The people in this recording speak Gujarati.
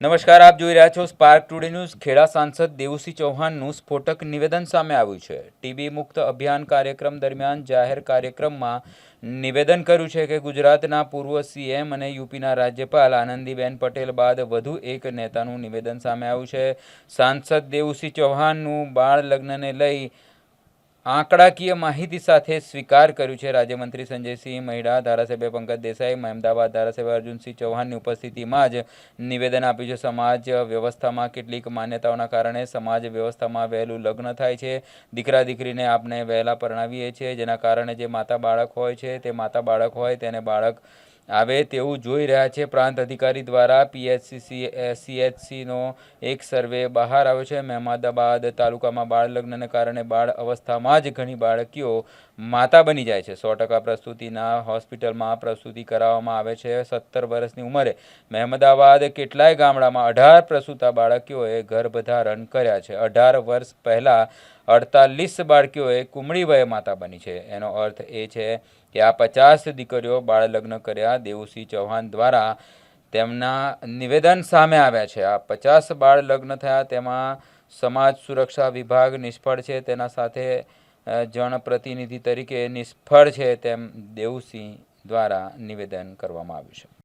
નમસ્કાર, આપ જોઈ રહ્યા છો સ્પાર્ક ટુડે ન્યૂઝ। ખેડા સાંસદ દેવુસિંહ ચૌહાણનું સ્ફોટક નિવેદન સામે આવ્યું છે। ટીબી મુક્ત અભિયાન કાર્યક્રમ દરમિયાન જાહેર કાર્યક્રમમાં નિવેદન કર્યું છે કે ગુજરાતના પૂર્વ સીએમ અને યુપીના રાજ્યપાલ આનંદીબેન પટેલ બાદ વધુ એક નેતાનું નિવેદન સામે આવ્યું છે। સાંસદ દેવુસિંહ ચૌહાણનું બાળ લગ્નને લઈ આંકડાકીય માહિતી સાથે સ્વીકાર કર્યું છે। રાજ્યમંત્રી સંજયસિંહ મહિડા, ધારાસભ્ય પંકજ દેસાઈ, મહેમદાવાદ ધારાસભ્ય અર્જુનસિંહ ચૌહાણની ઉપસ્થિતિમાં જ નિવેદન આપ્યું છે। સમાજ વ્યવસ્થામાં કેટલીક માન્યતાઓના કારણે સમાજ વ્યવસ્થામાં વહેલું લગ્ન થાય છે। દીકરા દીકરીને આપણે વહેલા પરણાવીએ છીએ, જેના કારણે જે માતા બાળક હોય છે તે માતા બાળક હોય તેને બાળક આવે તેવું જોઈ રહ્યા છે। પ્રાંત અધિકારી દ્વારા CHCનો એક સર્વે બહાર આવ્યો છે। મહેમદાવાદ તાલુકામાં બાળ લગ્નને કારણે બાળ અવસ્થામાં જ ઘણી બાળકીઓ માતા બની જાય છે। 100% પ્રસૂતિના હોસ્પિટલમાં પ્રસૂતિ કરાવવામાં આવે છે। 17 વર્ષની ઉંમરે મહેમદાવાદ કેટલાય ગામડામાં 18 પ્રસૂતા બાળકીઓએ ગર્ભધારણ કર્યા છે। 18 વર્ષ પહેલાં 48 બાળકીઓએ કુમળી વયે માતા બની છે। એનો અર્થ એ છે કે આ 50 દીકરીઓ બાળ લગ્ન કર્યા। દેવુસિંહ ચૌહાણ દ્વારા તેમના નિવેદન સામે આવ્યા છે। આ 50 બાળ લગ્ન થયા તેમાં સમાજ સુરક્ષા વિભાગ નિષ્ફળ છે, તેના સાથે જનપ્રતિનિધિ તરીકે નિષ્ફળ છે, તેમ દેવુસિંહ દ્વારા નિવેદન કરવામાં આવ્યું છે।